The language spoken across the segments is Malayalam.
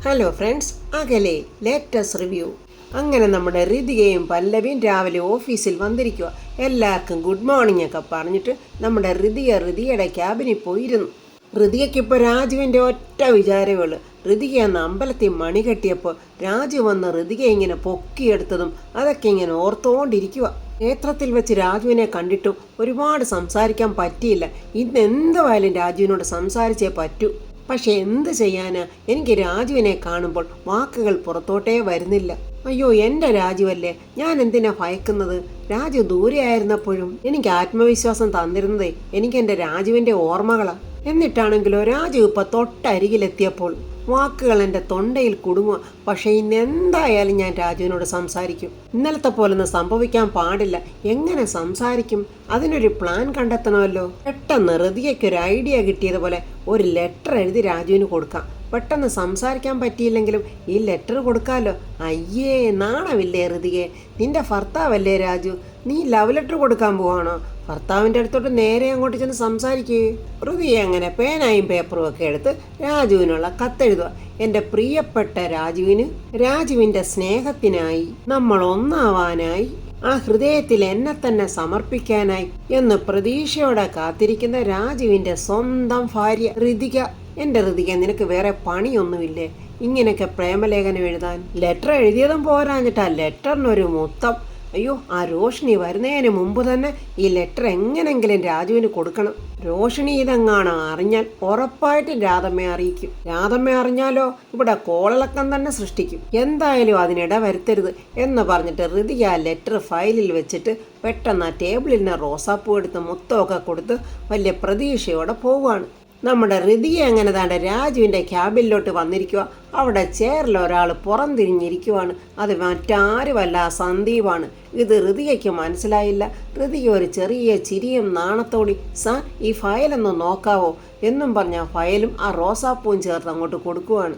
ഹലോ ഫ്രണ്ട്സ്, അകലെ ലേറ്റസ്റ്റ് റിവ്യൂ. അങ്ങനെ നമ്മുടെ ഋതികയും പല്ലവിയും രാവിലെ ഓഫീസിൽ വന്നിരിക്കുക. എല്ലാവർക്കും ഗുഡ് മോർണിംഗ് ഒക്കെ പറഞ്ഞിട്ട് നമ്മുടെ ഋതികയുടെ ക്യാബിനിൽ പോയിരുന്നു. ഋതികയ്ക്കിപ്പോൾ രാജുവിൻ്റെ ഒറ്റ വിചാരമേ ഉള്ളൂ. ഋതിക എന്ന അമ്പലത്തിൽ മണി കെട്ടിയപ്പോൾ രാജു വന്ന് ഋതിക ഇങ്ങനെ പൊക്കിയെടുത്തതും അതൊക്കെ ഇങ്ങനെ ഓർത്തുകൊണ്ടിരിക്കുക. ക്ഷേത്രത്തിൽ വെച്ച് രാജുവിനെ കണ്ടിട്ടും ഒരുപാട് സംസാരിക്കാൻ പറ്റിയില്ല. ഇന്ന് എന്തായാലും രാജുവിനോട് സംസാരിച്ചേ പറ്റൂ. പക്ഷെ എന്ത് ചെയ്യാനാ, എനിക്ക് രാജുവിനെ കാണുമ്പോൾ വാക്കുകൾ പുറത്തോട്ടേ വരുന്നില്ല. അയ്യോ, എൻ്റെ രാജുവല്ലേ, ഞാൻ എന്തിനാ ഭയക്കുന്നത്? രാജു ദൂരെ ആയിരുന്നപ്പോഴും എനിക്ക് ആത്മവിശ്വാസം തന്നിരുന്നതേ എനിക്ക് എൻ്റെ രാജുവിൻ്റെ ഓർമ്മകളാ. എന്നിട്ടാണെങ്കിലോ രാജു ഇപ്പം തൊട്ടരികിലെത്തിയപ്പോൾ വാക്കുകൾ എൻ്റെ തൊണ്ടയിൽ കുടുങ്ങുക. പക്ഷെ ഇന്ന് എന്തായാലും ഞാൻ രാജുവിനോട് സംസാരിക്കും. ഇന്നലത്തെ പോലൊന്നും സംഭവിക്കാൻ പാടില്ല. എങ്ങനെ സംസാരിക്കും? അതിനൊരു പ്ലാൻ കണ്ടെത്തണമല്ലോ. പെട്ടെന്ന് ഋതികയ്ക്കൊരു ഐഡിയ കിട്ടിയതുപോലെ ഒരു ലെറ്റർ എഴുതി രാജുവിന് കൊടുക്കാം. പെട്ടെന്ന് സംസാരിക്കാൻ പറ്റിയില്ലെങ്കിലും ഈ ലെറ്റർ കൊടുക്കാമല്ലോ. അയ്യേ, നാണമില്ലേ ഋതികെ? നിന്റെ ഭർത്താവല്ലേ രാജു, നീ ലവ് ലെറ്റർ കൊടുക്കാൻ പോവാണോ? ഭർത്താവിൻ്റെ അടുത്തോട്ട് നേരെ അങ്ങോട്ട് ചെന്ന് സംസാരിക്കേ. ഋതിയെ അങ്ങനെ പേനായും പേപ്പറും ഒക്കെ എടുത്ത് രാജുവിനുള്ള കത്തെഴുതുക. എൻ്റെ പ്രിയപ്പെട്ട രാജുവിന്, രാജുവിൻ്റെ സ്നേഹത്തിനായി, നമ്മൾ ഒന്നാവാനായി, ആ ഹൃദയത്തിൽ എന്നെ തന്നെ സമർപ്പിക്കാനായി എന്ന് പ്രതീക്ഷയോടെ കാത്തിരിക്കുന്ന രാജുവിൻ്റെ സ്വന്തം ഭാര്യ ഋതിക. എൻ്റെ ഋതിക, നിനക്ക് വേറെ പണിയൊന്നുമില്ലേ ഇങ്ങനെയൊക്കെ പ്രേമലേഖനം എഴുതാൻ? ലെറ്റർ എഴുതിയതും പോരാഞ്ഞിട്ടാ ലെറ്ററിനൊരു മുത്തം. അയ്യോ, ആ രോഷിണി വരുന്നതിന് മുമ്പ് തന്നെ ഈ ലെറ്റർ എങ്ങനെങ്കിലും രാജുവിന് കൊടുക്കണം. രോഷിണി ഇതെങ്ങാണ് അറിഞ്ഞാൽ ഉറപ്പായിട്ടും രാധമ്മയെ അറിയിക്കും. രാധമ്മ അറിഞ്ഞാലോ ഇവിടെ കോളിളക്കം തന്നെ സൃഷ്ടിക്കും. എന്തായാലും അതിനിട വരുത്തരുത് എന്ന് പറഞ്ഞിട്ട് ഋതിക ആ ലെറ്റർ ഫയലിൽ വെച്ചിട്ട് പെട്ടെന്ന് ആ ടേബിളിൽ നിന്ന് റോസാപ്പൂ എടുത്ത് മുത്തമൊക്കെ കൊടുത്ത് വലിയ പ്രതീക്ഷയോടെ പോവുകയാണ്. നമ്മുടെ ഋതിക അങ്ങനെ താണ്ട രാജുവിൻ്റെ ക്യാബിനിലോട്ട് വന്നിരിക്കുക. അവിടെ ചെയറിൽ ഒരാൾ പുറംതിരിഞ്ഞിരിക്കുവാണ്. അത് മറ്റാരുമല്ല, സന്ദീപാണ്. ഇത് ഋതികയ്ക്ക് മനസ്സിലായില്ല. ഋതിക ഒരു ചെറിയ ചിരിയും നാണത്തോടി, സാർ ഈ ഫയലൊന്ന് നോക്കാവോ എന്നും പറഞ്ഞ ഫയലും ആ റോസാപ്പൂവും ചേർത്ത് അങ്ങോട്ട് കൊടുക്കുവാണ്.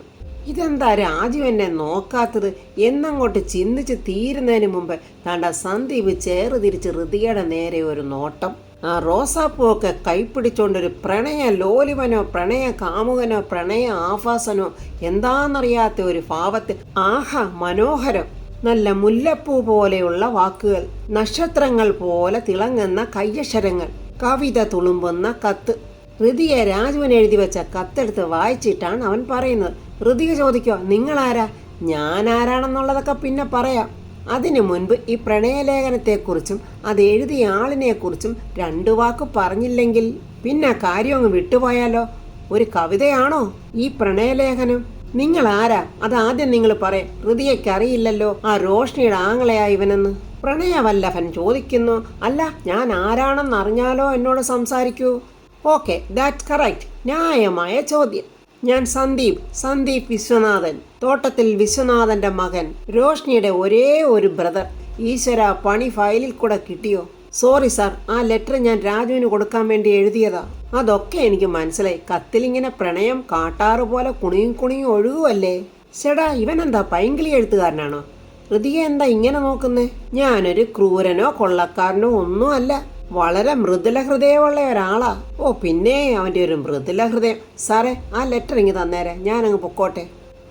ഇതെന്താ രാജു എന്നെ നോക്കാത്തത് എന്നങ്ങോട്ട് ചിന്തിച്ച് തീരുന്നതിന് മുമ്പ് താണ്ട സന്ദീപ് ചേറ് തിരിച്ച് ഋതികയുടെ നേരെ ഒരു നോട്ടം. ആ റോസാപ്പൂവൊക്കെ കൈപ്പിടിച്ചോണ്ടൊരു പ്രണയ ലോലിവനോ പ്രണയ കാമുകനോ പ്രണയ ആഭാസനോ എന്താണെന്നറിയാത്ത ഒരു ഭാവത്തിൽ, ആഹാ മനോഹരം, നല്ല മുല്ലപ്പൂ പോലെയുള്ള വാക്കുകൾ, നക്ഷത്രങ്ങൾ പോലെ തിളങ്ങുന്ന കയ്യക്ഷരങ്ങൾ, കവിത തുളുമ്പുന്ന കത്ത്. ഋതിക രാജുവിന് എഴുതി വെച്ച കത്തെടുത്ത് വായിച്ചിട്ടാണ് അവൻ പറയുന്നത്. ഋതിക ചോദിക്കുക, നിങ്ങളാരാ? ഞാൻ ആരാണെന്നുള്ളതൊക്കെ പിന്നെ പറയാം. അതിനു മുൻപ് ഈ പ്രണയലേഖനത്തെക്കുറിച്ചും അത് എഴുതിയ ആളിനെക്കുറിച്ചും രണ്ടു വാക്ക് പറഞ്ഞില്ലെങ്കിൽ പിന്നെ കാര്യം അങ്ങ് വിട്ടുപോയാലോ? ഒരു കവിതയാണോ ഈ പ്രണയലേഖനം? നിങ്ങൾ ആരാ? അത് ആദ്യം നിങ്ങൾ പറയും. ഋതികയ്ക്ക് അറിയില്ലല്ലോ ആ രോഷിണിയുടെ ആങ്ങളെയാ ഇവനെന്ന്. പ്രണയവല്ലഭൻ ചോദിക്കുന്നു, അല്ല ഞാൻ ആരാണെന്ന് അറിഞ്ഞാലോ എന്നോട് സംസാരിക്കൂ. ഓക്കെ, ദാറ്റ്സ് കറക്റ്റ്, ന്യായമായ ചോദ്യം. ഞാൻ സന്ദീപ് വിശ്വനാഥൻ, തോട്ടത്തിൽ വിശ്വനാഥൻ്റെ മകൻ, രോഷിണിയുടെ ഒരേ ഒരു ബ്രദർ. ഈശ്വര, പണി ഫയലിൽ കൂടെ കിട്ടിയോ? സോറി സാർ, ആ ലെറ്റർ ഞാൻ രാജുവിന് കൊടുക്കാൻ വേണ്ടി എഴുതിയതാ. അതൊക്കെ എനിക്ക് മനസ്സിലായി. കത്തിലിങ്ങനെ പ്രണയം കാട്ടാറ് പോലെ കുണിയും ഒഴുകുമല്ലേ. ചേടാ, ഇവനെന്താ പൈങ്കിളി എഴുത്തുകാരനാണോ? ഋതിക എന്താ ഇങ്ങനെ നോക്കുന്നേ? ഞാനൊരു ക്രൂരനോ കൊള്ളക്കാരനോ ഒന്നും അല്ല. വളരെ മൃദുല ഹൃദയമുള്ള ഒരാളാ. ഓ പിന്നെ അവൻ്റെ ഒരു മൃദുല ഹൃദയം. സാറേ, ആ ലെറ്റർ ഇങ്ങ് തന്നേരെ, ഞാനങ്ങ് പൊക്കോട്ടെ.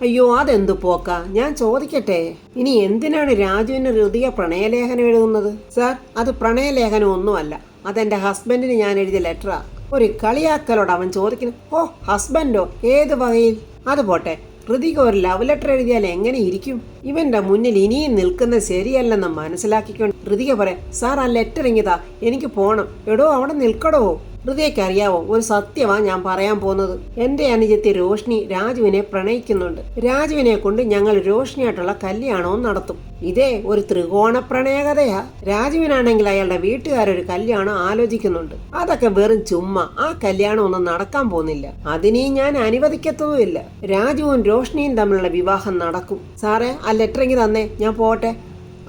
അയ്യോ, അതെന്തു പോക്കാ? ഞാൻ ചോദിക്കട്ടെ, ഇനി എന്തിനാണ് രാജുവിന് ഋതിക പ്രണയലേഖനം എഴുതുന്നത്? സാർ, അത് പ്രണയലേഖനം ഒന്നുമല്ല, അതെൻ്റെ ഹസ്ബൻഡിന് ഞാൻ എഴുതിയ ലെറ്ററാ. ഒരു കളിയാക്കലോട് അവൻ ചോദിക്കുന്നു. ഓ, ഹസ്ബൻഡോ? ഏത് വകയിൽ? അത് പോട്ടെ, ഋതിക ഒരു ലവ് ലെറ്റർ എഴുതിയാൽ എങ്ങനെ ഇരിക്കും? ഇവന്റെ മുന്നിൽ ഇനിയും നിൽക്കുന്നത് ശരിയല്ലെന്ന് മനസ്സിലാക്കിക്കൊണ്ട് ഋതിക പറയാം, സാർ ആ ലെറ്റർ ഇങ്ങിതാ, എനിക്ക് പോണം. എടോ, അവിടെ നിൽക്കടോ. ഋതികയ്ക്ക് അറിയാവോ, ഒരു സത്യമാ ഞാൻ പറയാൻ പോകുന്നത്. എൻ്റെ അനുജത്തി രോഷിണി രാജുവിനെ പ്രണയിക്കുന്നുണ്ട്. രാജുവിനെ കൊണ്ട് ഞങ്ങൾ രോഷിണിയായിട്ടുള്ള കല്യാണവും നടത്തും. ഇതേ ഒരു ത്രികോണ പ്രണയകഥയാ. രാജുവിനാണെങ്കിൽ അയാളുടെ വീട്ടുകാരൊരു കല്യാണം ആലോചിക്കുന്നുണ്ട്. അതൊക്കെ വെറും ചുമ്മാ. ആ കല്യാണം ഒന്നും നടക്കാൻ പോകുന്നില്ല. അതിനീ ഞാൻ അനുവദിക്കത്തതുമില്ല. രാജുവും രോഷിണിയും തമ്മിലുള്ള വിവാഹം നടക്കും. സാറേ, ആ ലെറ്റർ ഇങ്ങ് തന്നേ, ഞാൻ പോട്ടെ.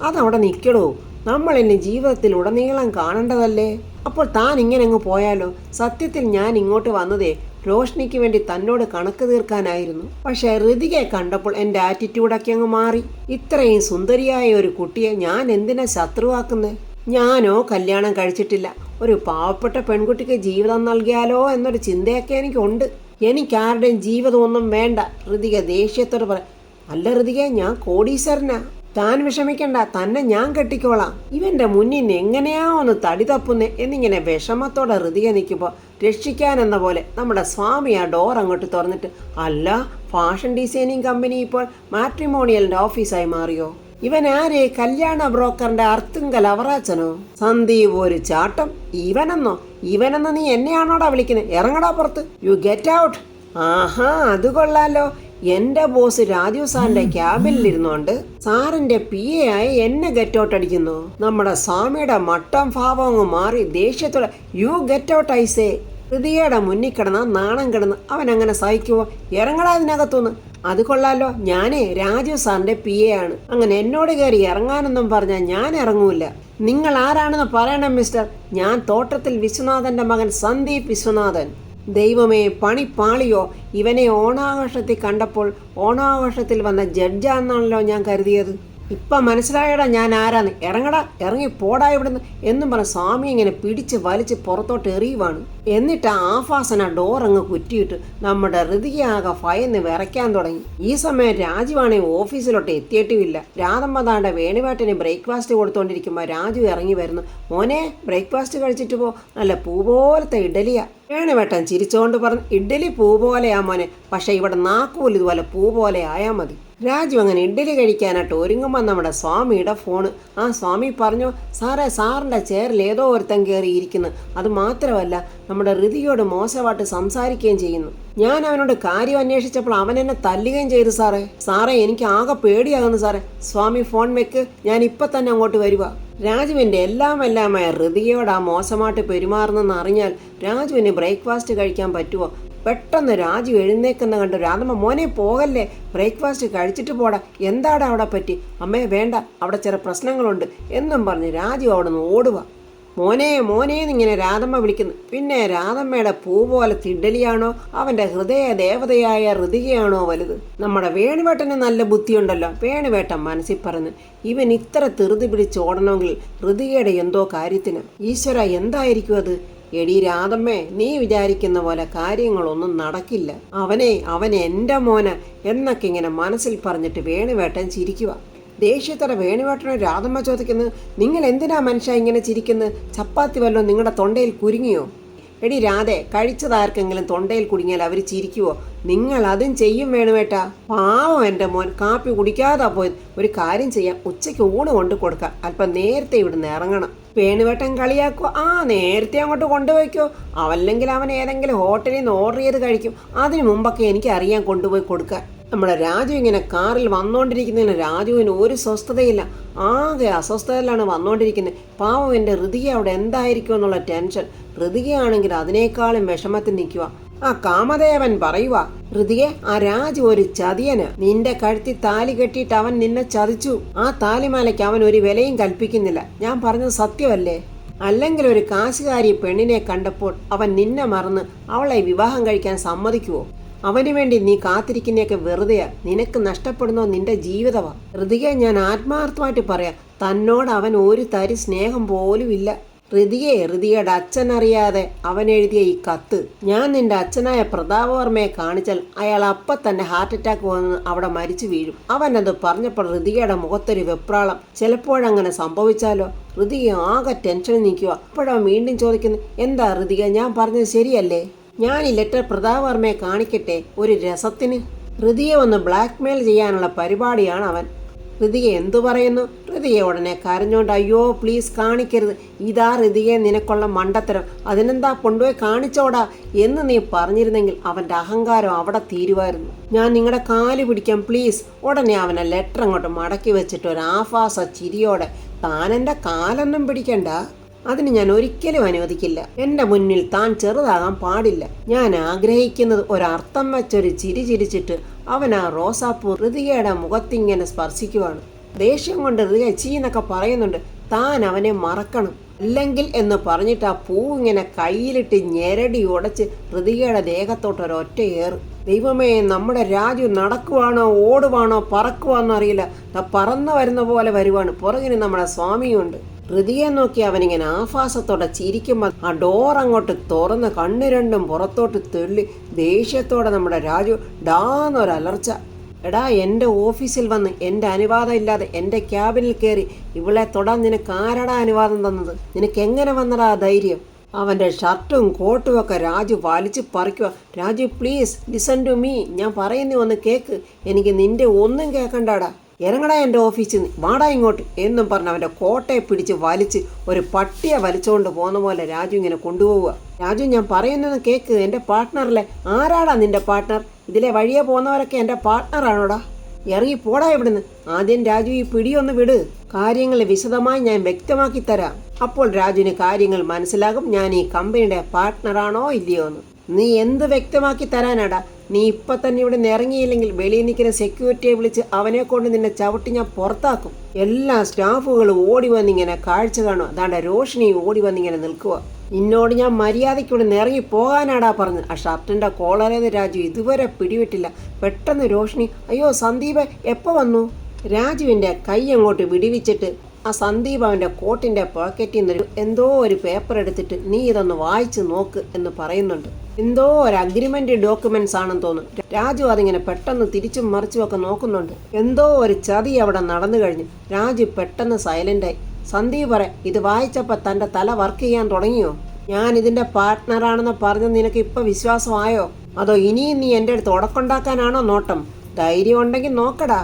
അതവിടെ നിൽക്കടോ, നമ്മൾ എന്നെ ജീവിതത്തിൽ ഉടനീളം കാണേണ്ടതല്ലേ. അപ്പോൾ താൻ ഇങ്ങനെ അങ്ങ് പോയാലോ? സത്യത്തിൽ ഞാൻ ഇങ്ങോട്ട് വന്നതേ രോഷിണിക്ക് വേണ്ടി തന്നോട് കണക്ക് തീർക്കാനായിരുന്നു. പക്ഷെ ഋതികയെ കണ്ടപ്പോൾ എൻ്റെ ആറ്റിറ്റ്യൂഡൊക്കെ അങ്ങ് മാറി. ഇത്രയും സുന്ദരിയായ ഒരു കുട്ടിയെ ഞാൻ എന്തിനാ ശത്രുവാക്കുന്നേ? ഞാനോ കല്യാണം കഴിച്ചിട്ടില്ല. ഒരു പാവപ്പെട്ട പെൺകുട്ടിക്ക് ജീവിതം നൽകിയാലോ എന്നൊരു ചിന്തയൊക്കെ എനിക്കുണ്ട്. എനിക്കാരുടെയും ജീവിതമൊന്നും വേണ്ട, ഋതിക ദേഷ്യത്തോട് പറ. അല്ല ഋതിക, ഞാൻ കോടീശ്വരനാ, താൻ വിഷമിക്കണ്ട, തന്നെ ഞാൻ കെട്ടിക്കോളാം. ഇവന്റെ മുന്നിൽ എങ്ങനെയാ ഒന്ന് തടി തപ്പുന്നേ എന്നിങ്ങനെ വിഷമത്തോടെ ഋതിക നിൽക്കുമ്പോൾ രക്ഷിക്കാനെന്ന പോലെ നമ്മുടെ സ്വാമി ആ ഡോർ അങ്ങോട്ട് തുറന്നിട്ട്, അല്ല, ഫാഷൻ ഡിസൈനിങ് കമ്പനി ഇപ്പോൾ മാട്രിമോണിയലിന്റെ ഓഫീസായി മാറിയോ? ഇവൻ ആരെ? കല്യാണ ബ്രോക്കറിന്റെ അർത്തുങ്കൽ അവറാച്ചനോ? സന്ദീപ് ഒരു ചാട്ടം. ഇവനെന്ന് നീ എന്നെയാണോടാ വിളിക്കുന്നത്? ഇറങ്ങടാ പുറത്ത്, യു ഗെറ്റ് ഔട്ട്. ആഹാ, അത് കൊള്ളാലോ. എന്റെ ബോസ് രാജു സാറിന്റെ ക്യാബിനിലിരുന്നോണ്ട് സാറിന്റെ PA ആയി എന്നെ ഗെറ്റ് ഔട്ട് അടിക്കുന്നു. നമ്മുടെ സ്വാമിയുടെ മട്ടം ഭാവം അങ്ങ് മാറി ദേഷ്യത്തോടെ, യു ഗെറ്റ് ഔട്ട് ഐസേ. ഹൃദയയുടെ മുന്നിൽ കിടന്ന നാണം കിടന്ന് അവൻ അങ്ങനെ സഹിക്കുവോ? ഇറങ്ങടാ ഇതിനകത്തുനിന്ന്. അത് കൊള്ളാലോ, ഞാനേ രാജു സാറിന്റെ PA ആണ്. അങ്ങനെ എന്നോട് കയറി ഇറങ്ങാനൊന്നും പറഞ്ഞാൽ ഞാൻ ഇറങ്ങൂല. നിങ്ങൾ ആരാണെന്ന് പറയണം മിസ്റ്റർ. ഞാൻ തോട്ടത്തിൽ വിശ്വനാഥന്റെ മകൻ സന്ദീപ് വിശ്വനാഥൻ. ദൈവമേ, പണി പാളിയോ? ഇവനെ ഓണാഘോഷത്തിൽ കണ്ടപ്പോൾ ഓണാഘോഷത്തിൽ വന്ന ജഡ്ജാണെന്നാണല്ലോ ഞാൻ കരുതിയത്. ഇപ്പം മനസ്സിലായടാ ഞാൻ ആരാന്ന്. ഇറങ്ങടാ, ഇറങ്ങി പോടാ ഇവിടുന്ന് എന്നും പറഞ്ഞ സ്വാമി ഇങ്ങനെ പിടിച്ച് വലിച്ച് പുറത്തോട്ട് എറിയുവാണ്. എന്നിട്ട് ആഫാസന ഡോർ അങ്ങ് കുറ്റിയിട്ട് നമ്മുടെ ഋതികയാകെ ഭയന്ന് വിറയ്ക്കാൻ തുടങ്ങി. ഈ സമയം രാജുവാണെങ്കിൽ ഓഫീസിലോട്ട് എത്തിയിട്ടുമില്ല. രാധമ്മതാണ്ട വേണുവേട്ടന് ബ്രേക്ക്ഫാസ്റ്റ് കൊടുത്തോണ്ടിരിക്കുമ്പോൾ രാജു ഇറങ്ങി വരുന്നു. മോനെ, ബ്രേക്ക്ഫാസ്റ്റ് കഴിച്ചിട്ട് പോ, നല്ല പൂ പോലത്തെ ഇഡലിയാ. വേണുവേട്ടൻ ചിരിച്ചോണ്ട് പറഞ്ഞു, ഇഡ്ഡലി പൂ പോലെയാ മോനെ, പക്ഷെ ഇവിടെ നാക്കൂൽ ഇതുപോലെ പൂ പോലെ ആയാ മതി. രാജു അങ്ങനെ ഇഡ്ഡലി കഴിക്കാനായിട്ട് ഒരുങ്ങുമ്പോൾ നമ്മുടെ സ്വാമിയുടെ ഫോണ്. ആ സ്വാമി പറഞ്ഞു, സാറേ, സാറിൻ്റെ ചെയറിൽ ഏതോ ഒരുത്തൻ കയറിയിരിക്കുന്നു. അത് മാത്രമല്ല, നമ്മുടെ ഋതിയോട് മോശമായിട്ട് സംസാരിക്കുകയും ചെയ്യുന്നു. ഞാൻ അവനോട് കാര്യം അന്വേഷിച്ചപ്പോൾ അവൻ എന്നെ തല്ലുകയും ചെയ്തു സാറേ, എനിക്ക് ആകെ പേടിയാകുന്നു സാറേ. സ്വാമി ഫോൺ വെക്ക്, ഞാൻ ഇപ്പം തന്നെ അങ്ങോട്ട് വരുക. രാജുവിൻ്റെ എല്ലാമായ ഋതികയോട് ആ മോശമായിട്ട് പെരുമാറുന്നെന്ന് അറിഞ്ഞാൽ രാജുവിന് ബ്രേക്ക്ഫാസ്റ്റ് കഴിക്കാൻ പറ്റുമോ? പെട്ടെന്ന് രാജു എഴുന്നേക്കുന്ന കണ്ട് രാധമ്മ, മോനെ പോകല്ലേ, ബ്രേക്ക്ഫാസ്റ്റ് കഴിച്ചിട്ട് പോടാ. എന്താടാ അവിടെ പറ്റി? അമ്മേ വേണ്ട, അവിടെ ചില പ്രശ്നങ്ങളുണ്ട് എന്നും പറഞ്ഞ് രാജു അവിടെ നിന്ന് ഓടുക. മോനേന്നിങ്ങനെ രാധമ്മ വിളിക്കുന്നു. പിന്നെ രാധമ്മയുടെ പൂ പോലെ തിഡലിയാണോ അവൻ്റെ ഹൃദയ ദേവതയായ ഋതികയാണോ വലുത്? നമ്മുടെ വേണുവേട്ടന് നല്ല ബുദ്ധിയുണ്ടല്ലോ. വേണുവേട്ടൻ മനസ്സിൽ പറഞ്ഞു, ഇവൻ ഇത്ര ധൃതി പിടിച്ച് ഓടണമെങ്കിൽ ഋതികയുടെ എന്തോ കാര്യത്തിന്. ഈശ്വര, എന്തായിരിക്കും അത്? എടി രാധമ്മേ, നീ വിചാരിക്കുന്ന പോലെ കാര്യങ്ങളൊന്നും നടക്കില്ല. അവൻ എൻ്റെ മോന എന്നൊക്കെ ഇങ്ങനെ മനസ്സിൽ പറഞ്ഞിട്ട് വേണുവേട്ടൻ ചിരിക്കുക. ദേഷ്യത്തോടെ വേണുവേട്ടനോട് രാധമ്മ ചോദിക്കുന്നത്, നിങ്ങൾ എന്തിനാ മനുഷ്യ ഇങ്ങനെ ചിരിക്കുന്നത്? ചപ്പാത്തി വല്ലതും നിങ്ങളുടെ തൊണ്ടയിൽ കുരുങ്ങിയോ? എടി രാധേ, കഴിച്ചതാർക്കെങ്കിലും തൊണ്ടയിൽ കുടുങ്ങിയാൽ അവർ ചിരിക്കുവോ? നിങ്ങൾ അതും ചെയ്യും വേണുവേട്ടാ. പാവം എൻ്റെ മോൻ കാപ്പി കുടിക്കാതാ പോയത്. ഒരു കാര്യം ചെയ്യാം, ഉച്ചയ്ക്ക് ഊണ് കൊണ്ട് കൊടുക്കാം. അല്പം നേരത്തെ ഇവിടുന്ന് ഇറങ്ങണം. വേണുവേട്ടൻ കളിയാക്കോ? ആ, നേരത്തെ അങ്ങോട്ട് കൊണ്ടുപോയിക്കോ. അവല്ലെങ്കിൽ അവൻ ഏതെങ്കിലും ഹോട്ടലിൽ നിന്ന് ഓർഡർ ചെയ്ത് കഴിക്കും. അതിനു മുമ്പൊക്കെ എനിക്ക് അറിയാൻ കൊണ്ടുപോയി കൊടുക്കാൻ. നമ്മുടെ രാജു ഇങ്ങനെ കാറിൽ വന്നുകൊണ്ടിരിക്കുന്നതിന് രാജുവിന് ഒരു സ്വസ്ഥതയില്ല. ആകെ അസ്വസ്ഥതയിലാണ് വന്നുകൊണ്ടിരിക്കുന്നത്. പാവം എൻ്റെ ഋതിക അവിടെ എന്തായിരിക്കും എന്നുള്ള ടെൻഷൻ. ഋതികയാണെങ്കിൽ അതിനേക്കാളും വിഷമത്തിൽ നിൽക്കുക. ആ കാമദേവൻ പറയുക, ഋതികെ, ആ രാജു ഒരു ചതിയന്. നിന്റെ കഴുത്തി താലി കെട്ടിയിട്ട് അവൻ നിന്നെ ചതിച്ചു. ആ താലിമാലയ്ക്ക് അവൻ ഒരു വിലയും കൽപ്പിക്കുന്നില്ല. ഞാൻ പറഞ്ഞത് സത്യമല്ലേ? അല്ലെങ്കിൽ ഒരു കാശുകാരി പെണ്ണിനെ കണ്ടപ്പോൾ അവൻ നിന്നെ മറന്ന് അവളെ വിവാഹം കഴിക്കാൻ സമ്മതിക്കുവോ? അവന് വേണ്ടി നീ കാത്തിരിക്കുന്നതൊക്കെ വെറുതെയാ. നിനക്ക് നഷ്ടപ്പെടുന്നോ നിന്റെ ജീവിതമാ. ഋതികെ, ഞാൻ ആത്മാർത്ഥമായിട്ട് പറയാം, തന്നോട് അവൻ ഒരു തരി സ്നേഹം പോലും ഇല്ല. ഋതികയുടെ അച്ഛൻ അറിയാതെ അവൻ എഴുതിയ ഈ കത്ത് ഞാൻ നിന്റെ അച്ഛനായ പ്രതാപവർമ്മയെ കാണിച്ചാൽ അയാൾ അപ്പം തന്നെ ഹാർട്ട് അറ്റാക്ക് വന്ന് അവിടെ മരിച്ചു വീഴും. അവനത് പറഞ്ഞപ്പോൾ ഋതികയുടെ മുഖത്തൊരു വെപ്രാളം. ചിലപ്പോഴങ്ങനെ സംഭവിച്ചാലോ? ഋതിക ആകെ ടെൻഷൻ നിൽക്കുക. അപ്പോഴവൻ വീണ്ടും ചോദിക്കുന്നു, എന്താ ഋതിക, ഞാൻ പറഞ്ഞത് ശരിയല്ലേ? ഞാൻ ഈ ലെറ്റർ പ്രതാപവർമ്മയെ കാണിക്കട്ടെ ഒരു രസത്തിന്? ഋതിയെ ഒന്ന് ബ്ലാക്ക്മെയിൽ ചെയ്യാനുള്ള പരിപാടിയാണ് അവൻ. ഋതിക എന്തു പറയുന്നു? ഋതിക ഉടനെ കരഞ്ഞോണ്ട്, അയ്യോ പ്ലീസ് കാണിക്കരുത്, ഇതാ ഋതികയെ നിനക്കുള്ള മണ്ടത്തരം, അതിനെന്താ കൊണ്ടുപോയി കാണിച്ചോടാ എന്ന് നീ പറഞ്ഞിരുന്നെങ്കിൽ അവൻ്റെ അഹങ്കാരം അവിടെ തീരുമായിരുന്നു. ഞാൻ നിങ്ങളുടെ കാല് പിടിക്കാം പ്ലീസ്. ഉടനെ അവനെ ലെറ്റർ അങ്ങോട്ട് മടക്കി വെച്ചിട്ട് ഒരു ആഫാസ ചിരിയോടെ, താൻ എൻ്റെ കാലൊന്നും പിടിക്കണ്ട, അതിന് ഞാൻ ഒരിക്കലും അനുവദിക്കില്ല. എൻ്റെ മുന്നിൽ താൻ ചെറുതാകാൻ പാടില്ല. ഞാൻ ആഗ്രഹിക്കുന്നത് ഒരർത്ഥം വെച്ചൊരു ചിരി ചിരിച്ചിട്ട് അവൻ ആ റോസാപ്പൂ ഋതികയുടെ മുഖത്തിങ്ങനെ സ്പർശിക്കുവാണ്. ദേഷ്യം കൊണ്ട് ഋതിക ചീന്നൊക്കെ പറയുന്നുണ്ട്, താൻ അവനെ മറക്കണം, അല്ലെങ്കിൽ എന്ന് പറഞ്ഞിട്ട് ആ പൂ ഇങ്ങനെ കയ്യിലിട്ട് ഞെരടി ഉടച്ച് ഋതികയുടെ ദേഹത്തോട്ടൊരൊറ്റ ഏറ്. ദൈവമേ, നമ്മുടെ രാജു നടക്കുവാണോ ഓടുവാണോ പറക്കുവാണോ അറിയില്ല. പറന്നു വരുന്ന പോലെ വരുവാണ്. പുറകിന് നമ്മുടെ സ്വാമിയുണ്ട്. ഹൃതിയെ നോക്കി അവനിങ്ങനെ ആഭാസത്തോടെ ചിരിക്കുമ്പോൾ ആ ഡോർ അങ്ങോട്ട് തുറന്ന് കണ്ണു രണ്ടും പുറത്തോട്ട് തെള്ളി ദേഷ്യത്തോടെ നമ്മുടെ രാജു ഡാന്നൊരലർച്ച. എടാ, എൻ്റെ ഓഫീസിൽ വന്ന് എൻ്റെ അനുവാദം ഇല്ലാതെ എൻ്റെ ക്യാബിനിൽ കയറി ഇവളെ തൊടാൻ നിനക്ക് ആരടാ അനുവാദം തന്നത്? നിനക്ക് എങ്ങനെ വന്നടാ ധൈര്യം? അവൻ്റെ ഷർട്ടും കോട്ടും ഒക്കെ രാജു വലിച്ചു പറിക്കുക. Raju please listen to me, ഞാൻ പറയുന്നു ഒന്ന് കേക്ക്. എനിക്ക് നിൻ്റെ ഒന്നും കേൾക്കണ്ടാടാ. ഇറങ്ങടാ എൻ്റെ ഓഫീസിൽ നിന്ന്, വാടാ ഇങ്ങോട്ട് എന്നും പറഞ്ഞ് അവൻ്റെ കോട്ടയെ പിടിച്ച് വലിച്ച് ഒരു പട്ടിയെ വലിച്ചുകൊണ്ട് പോകുന്ന പോലെ രാജു ഇങ്ങനെ കൊണ്ടുപോവുക. രാജു, ഞാൻ പറയുന്നത് കേക്ക്, എൻ്റെ പാർട്ട്ണറല്ലേ. ആരാടാ നിൻ്റെ പാർട്ട്ണർ? ഇതിലെ വഴിയെ പോകുന്നവരൊക്കെ എൻ്റെ പാർട്ട്ണറാണോടാ? ഇറങ്ങി പോടാ ഇവിടുന്ന്. ആദ്യം രാജു ഈ പിടിയൊന്ന് വിട്. കാര്യങ്ങൾ വിശദമായി ഞാൻ വ്യക്തമാക്കി തരാം. അപ്പോൾ രാജുവിന് കാര്യങ്ങൾ മനസ്സിലാകും ഞാൻ ഈ കമ്പനിയുടെ പാർട്ട്ണറാണോ ഇല്ലയോ എന്ന്. നീ എന്ത് വ്യക്തമാക്കി തരാനാടാ? നീ ഇപ്പം തന്നെ ഇവിടെ നിന്ന് ഇറങ്ങിയില്ലെങ്കിൽ വെളിയിൽ നിൽക്കുന്ന സെക്യൂരിറ്റിയെ വിളിച്ച് അവനെ കൊണ്ട് നിന്നെ ചവിട്ടി ഞാൻ പുറത്താക്കും. എല്ലാ സ്റ്റാഫുകളും ഓടി വന്നിങ്ങനെ കാഴ്ച കാണുക. അതാണ്ട് രോഷിനി ഓടി വന്നിങ്ങനെ നിൽക്കുക. നിന്നോട് ഞാൻ മര്യാദയ്ക്ക് ഇവിടെ നിന്ന് ഇറങ്ങി പോകാനാടാ പറഞ്ഞത്. ആ ഷർട്ടിൻ്റെ കോളറേത് രാജു ഇതുവരെ പിടിവിട്ടില്ല. പെട്ടെന്ന് രോഷിനി, അയ്യോ സന്ദീപ് എപ്പോൾ വന്നു? രാജുവിൻ്റെ കൈ അങ്ങോട്ട് വിടിവിച്ചിട്ട് ആ സന്ദീപ് അവൻ്റെ കോട്ടിൻ്റെ പോക്കറ്റിൽ നിന്ന് എന്തോ ഒരു പേപ്പർ എടുത്തിട്ട് നീ ഇതൊന്ന് വായിച്ച് നോക്ക് എന്ന് പറയുന്നുണ്ട്. എന്തോ ഒരു അഗ്രിമെൻ്റ് ഡോക്യുമെൻറ്റ്സ് ആണെന്ന് തോന്നുന്നു. രാജു അതിങ്ങനെ പെട്ടെന്ന് തിരിച്ചും മറിച്ചുമൊക്കെ നോക്കുന്നുണ്ട്. എന്തോ ഒരു ചതി അവിടെ നടന്നു കഴിഞ്ഞു. രാജു പെട്ടെന്ന് സൈലൻ്റായി. സന്ദീപ് പറയാം, ഇത് വായിച്ചപ്പോൾ തൻ്റെ തല വർക്ക് ചെയ്യാൻ തുടങ്ങിയോ? ഞാൻ ഇതിൻ്റെ പാർട്ട്ണറാണെന്ന് പറഞ്ഞ് നിനക്ക് ഇപ്പോൾ വിശ്വാസമായോ? അതോ ഇനിയും നീ എൻ്റെ അടുത്ത് ഉടക്കുണ്ടാക്കാനാണോ നോട്ടം? ധൈര്യം ഉണ്ടെങ്കിൽ നോക്കടാ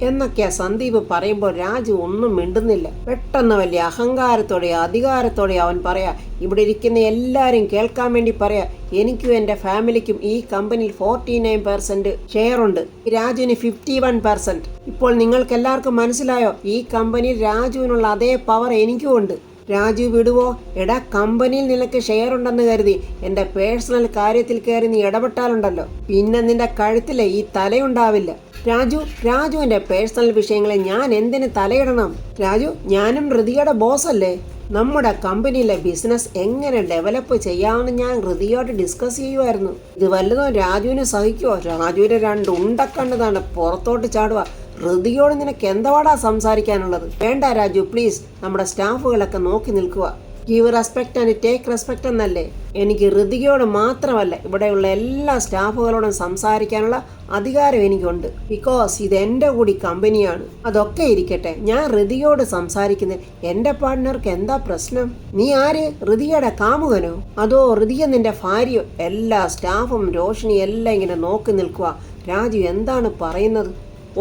എന്നൊക്കെയാ സന്ദീപ് പറയുമ്പോൾ രാജു ഒന്നും മിണ്ടുന്നില്ല. പെട്ടെന്ന് വലിയ അഹങ്കാരത്തോടെ അധികാരത്തോടെ അവൻ പറയാ, ഇവിടെ ഇരിക്കുന്ന എല്ലാവരും കേൾക്കാൻ വേണ്ടി പറയാ, എനിക്കും എൻ്റെ ഫാമിലിക്കും ഈ കമ്പനിയിൽ 49% ഷെയർ ഉണ്ട്. രാജുവിന് 51%. ഇപ്പോൾ നിങ്ങൾക്ക് എല്ലാവർക്കും മനസ്സിലായോ? ഈ കമ്പനിയിൽ രാജുവിനുള്ള അതേ പവർ എനിക്കും ഉണ്ട്. രാജു വിടുവോ? എടാ, കമ്പനിയിൽ നിനക്ക് ഷെയർ ഉണ്ടെന്ന് കരുതി എൻ്റെ പേഴ്സണൽ കാര്യത്തിൽ കയറി നീ ഇടപെട്ടാലുണ്ടല്ലോ, പിന്നെ നിന്റെ കഴുത്തിലെ ഈ തലയുണ്ടാവില്ല. രാജുവിൻ്റെ പേഴ്സണൽ വിഷയങ്ങളെ ഞാൻ എന്തിന് തലയിടണം? രാജു, ഞാനും ഹൃതിയുടെ ബോസല്ലേ. നമ്മുടെ കമ്പനിയിലെ ബിസിനസ് എങ്ങനെ ഡെവലപ്പ് ചെയ്യാമെന്ന് ഞാൻ ഹൃതിയോട് ഡിസ്കസ് ചെയ്യുമായിരുന്നു. ഇത് വല്ലതും രാജുവിന് സഹിക്കുമോ? രാജുവിൻ്റെ 2 ഉണ്ടക്കണ്ടതാണ് പുറത്തോട്ട് ചാടുക. ഹൃതിയോട് നിനക്ക് എന്താടാ സംസാരിക്കാനുള്ളത്? വേണ്ട രാജു പ്ലീസ്, നമ്മുടെ സ്റ്റാഫുകളൊക്കെ നോക്കി നിൽക്കുക. Give respect and take respect എന്നല്ലേ? എനിക്ക് ഹൃതികയോട് മാത്രമല്ല ഇവിടെയുള്ള എല്ലാ സ്റ്റാഫുകളോടും സംസാരിക്കാനുള്ള അധികാരം എനിക്കുണ്ട്. ബിക്കോസ് ഇത് എൻ്റെ കൂടി കമ്പനിയാണ്. അതൊക്കെ ഇരിക്കട്ടെ, ഞാൻ ഹൃതികയോട് സംസാരിക്കുന്നത് എൻ്റെ പാർട്ട്ണർക്ക് എന്താ പ്രശ്നം? നീ ആര്? ഹൃതികയുടെ കാമുകനോ? അതോ ഹൃതിക നിന്റെ ഭാര്യയോ? എല്ലാ സ്റ്റാഫും രോഷിനി എല്ലാം ഇങ്ങനെ നോക്കി നിൽക്കുക. രാജു എന്താണ് പറയുന്നത്?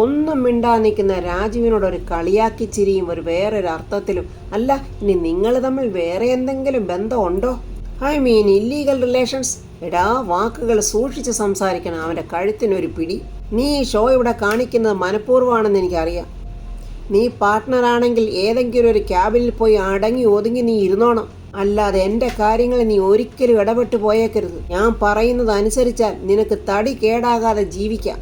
ഒന്നും മിണ്ടാ നിൽക്കുന്ന രാജുവിനോട് ഒരു കളിയാക്കി ചിരിയും ഒരു വേറൊരു അർത്ഥത്തിലും. അല്ല, ഇനി നിങ്ങൾ തമ്മിൽ വേറെ എന്തെങ്കിലും ബന്ധമുണ്ടോ? I mean illegal relations? എടാ, വാക്കുകൾ സൂക്ഷിച്ച് സംസാരിക്കണം. അവൻ്റെ കഴുത്തിനൊരു പിടി. നീ ഈ ഷോ ഇവിടെ കാണിക്കുന്നത് മനഃപൂർവ്വമാണെന്ന് എനിക്കറിയാം. നീ പാർട്ട്ണറാണെങ്കിൽ ഏതെങ്കിലും ഒരു ക്യാബിനിൽ പോയി അടങ്ങി ഒതുങ്ങി നീ ഇരുന്നോണം. അല്ലാതെ എൻ്റെ കാര്യങ്ങളിൽ നീ ഒരിക്കലും ഇടപെട്ട് പോയേക്കരുത്. ഞാൻ പറയുന്നത് അനുസരിച്ചാൽ നിനക്ക് തടി കേടാകാതെ ജീവിക്കാം.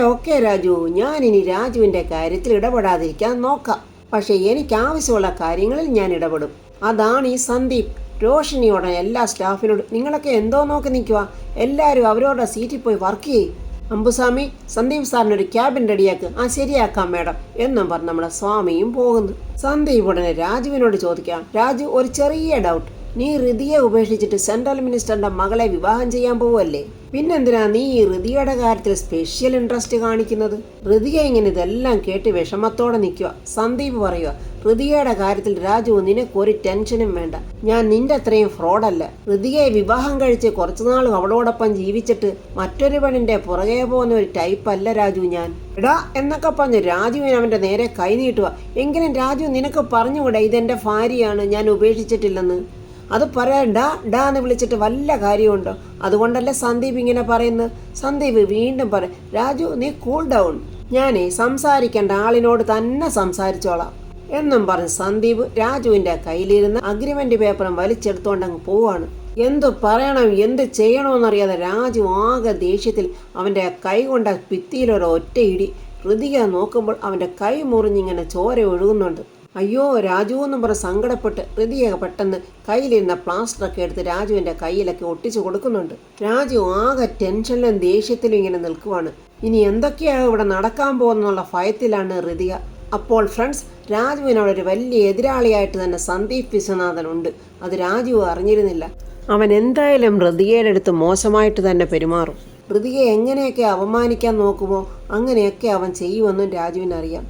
ഓക്കെ രാജു, ഞാൻ ഇനി രാജുവിൻ്റെ കാര്യത്തിൽ ഇടപെടാതിരിക്കാൻ നോക്കാം. പക്ഷേ എനിക്ക് ആവശ്യമുള്ള കാര്യങ്ങളിൽ ഞാൻ ഇടപെടും. അതാണ് ഈ സന്ദീപ്. രോഷിനിയോടെ എല്ലാ സ്റ്റാഫിനോടും നിങ്ങളൊക്കെ എന്തോ നോക്കി നിൽക്കുക. എല്ലാവരും അവരോടെ സീറ്റിൽ പോയി വർക്ക് ചെയ്യും. അമ്പുസ്വാമി, സന്ദീപ് സാറിനൊരു ക്യാബിൻ റെഡിയാക്ക്. ശരിയാക്കാം മാഡം എന്നും പറഞ്ഞ് നമ്മുടെ സ്വാമിയും പോകുന്നു. സന്ദീപ് ഉടനെ രാജുവിനോട് ചോദിക്കാം, രാജു ഒരു ചെറിയ ഡൗട്ട്. നീ ഹൃതിയെ ഉപേക്ഷിച്ചിട്ട് സെൻട്രൽ മിനിസ്റ്ററിന്റെ മകളെ വിവാഹം ചെയ്യാൻ പോവല്ലേ? പിന്നെന്തിനാ നീ ഈ ഹൃതിയുടെ കാര്യത്തിൽ സ്പെഷ്യൽ ഇൻട്രസ്റ്റ് കാണിക്കുന്നത്? ഹൃതിക ഇങ്ങനെ ഇതെല്ലാം കേട്ട് വിഷമത്തോടെ നിൽക്കുക. സന്ദീപ് പറയുക, ഹൃതികയുടെ കാര്യത്തിൽ രാജു നിനക്കൊരു ടെൻഷനും വേണ്ട. ഞാൻ നിന്റെ അത്രയും ഫ്രോഡല്ല. ഹൃതികയെ വിവാഹം കഴിച്ച് കുറച്ചുനാളും അവളോടൊപ്പം ജീവിച്ചിട്ട് മറ്റൊരു പെണ്ണിന്റെ പുറകെ പോകുന്ന ഒരു ടൈപ്പല്ല രാജു ഞാൻ. എടാ എന്നൊക്കെ പറഞ്ഞ് രാജുവിന് അവൻ്റെ നേരെ കൈ നീട്ടുക. എങ്കിലും രാജു നിനക്ക് പറഞ്ഞുകൂടെ ഇതെൻ്റെ ഭാര്യയാണ്, ഞാൻ ഉപേക്ഷിച്ചിട്ടില്ലെന്ന്? അത് പറയാൻ ഡാ എന്ന് വിളിച്ചിട്ട് വല്ല കാര്യമുണ്ടോ? അതുകൊണ്ടല്ലേ സന്ദീപ് ഇങ്ങനെ പറയുന്നത്. സന്ദീപ് വീണ്ടും പറയും, രാജു നീ കൂൾ ഡൗൺ, ഞാനേ സംസാരിക്കേണ്ട ആളിനോട് തന്നെ സംസാരിച്ചോളാം എന്നും പറഞ്ഞ് സന്ദീപ് രാജുവിൻ്റെ കയ്യിലിരുന്ന് അഗ്രിമെൻ്റ് പേപ്പറും വലിച്ചെടുത്തുകൊണ്ട് അങ്ങ് പോവാണ്. എന്തു പറയണം എന്ത് ചെയ്യണമെന്നറിയാതെ രാജു ആകെ ദേഷ്യത്തിൽ അവൻ്റെ കൈ കൊണ്ട ഭിത്തിയിലൊരു ഒറ്റ ഇടി. ഹൃതിക നോക്കുമ്പോൾ അവൻ്റെ കൈ മുറിഞ്ഞിങ്ങനെ ചോര ഒഴുകുന്നുണ്ട്. അയ്യോ രാജു എന്നും പറഞ്ഞ് സങ്കടപ്പെട്ട് ഹൃതിക പെട്ടെന്ന് കയ്യിലിരുന്ന പ്ലാസ്റ്ററൊക്കെ എടുത്ത് രാജുവിൻ്റെ കയ്യിലൊക്കെ ഒട്ടിച്ചു കൊടുക്കുന്നുണ്ട്. രാജു ആകെ ടെൻഷനിലും ദേഷ്യത്തിലും ഇങ്ങനെ നിൽക്കുവാണ്. ഇനി എന്തൊക്കെയാണ് ഇവിടെ നടക്കാൻ പോകുന്നുള്ള ഭയത്തിലാണ് ഹൃതിക. അപ്പോൾ ഫ്രണ്ട്സ്, രാജുവിനോടൊരു വലിയ എതിരാളിയായിട്ട് തന്നെ സന്ദീപ് വിശ്വനാഥൻ ഉണ്ട്. അത് രാജു അറിഞ്ഞിരുന്നില്ല. അവൻ എന്തായാലും ഹൃതികയുടെ അടുത്ത് മോശമായിട്ട് തന്നെ പെരുമാറും. ഹൃതികയെ എങ്ങനെയൊക്കെ അവമാനിക്കാൻ നോക്കുമോ അങ്ങനെയൊക്കെ അവൻ ചെയ്യുമെന്നും രാജുവിനറിയാം.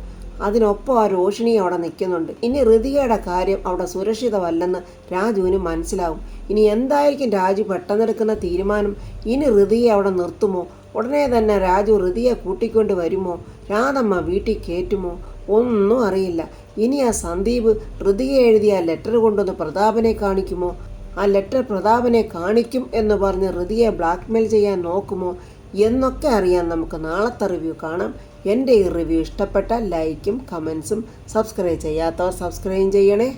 അതിനൊപ്പം ആ രോഷിണി അവിടെ നിൽക്കുന്നുണ്ട്. ഇനി ഹൃതികയുടെ കാര്യം അവിടെ സുരക്ഷിതമല്ലെന്ന് രാജുവിന് മനസ്സിലാവും. ഇനി എന്തായിരിക്കും രാജു പെട്ടെന്നെടുക്കുന്ന തീരുമാനം? ഇനി ഹൃതിയെ അവിടെ നിർത്തുമോ? ഉടനെ തന്നെ രാജു ഹൃതിയെ കൂട്ടിക്കൊണ്ട് വരുമോ? രാധമ്മ വീട്ടിൽ കയറ്റുമോ? ഒന്നും അറിയില്ല. ഇനി ആ സന്ദീപ് ഹൃതിക എഴുതിയ ലെറ്റർ കൊണ്ടൊന്ന് പ്രതാപനെ കാണിക്കുമോ? ആ ലെറ്റർ പ്രതാപനെ കാണിക്കും എന്ന് പറഞ്ഞ് ഹൃതിയെ ബ്ലാക്ക്മെയിൽ ചെയ്യാൻ നോക്കുമോ എന്നൊക്കെ അറിയാൻ നമുക്ക് നാളത്തെ റിവ്യൂ കാണാം. എൻ്റെ ഈ റിവ്യൂ ഇഷ്ടപ്പെട്ടാൽ ലൈക്കും കമൻസും, സബ്സ്ക്രൈബ് ചെയ്യാത്തവർ സബ്സ്ക്രൈബ് ചെയ്യണേ.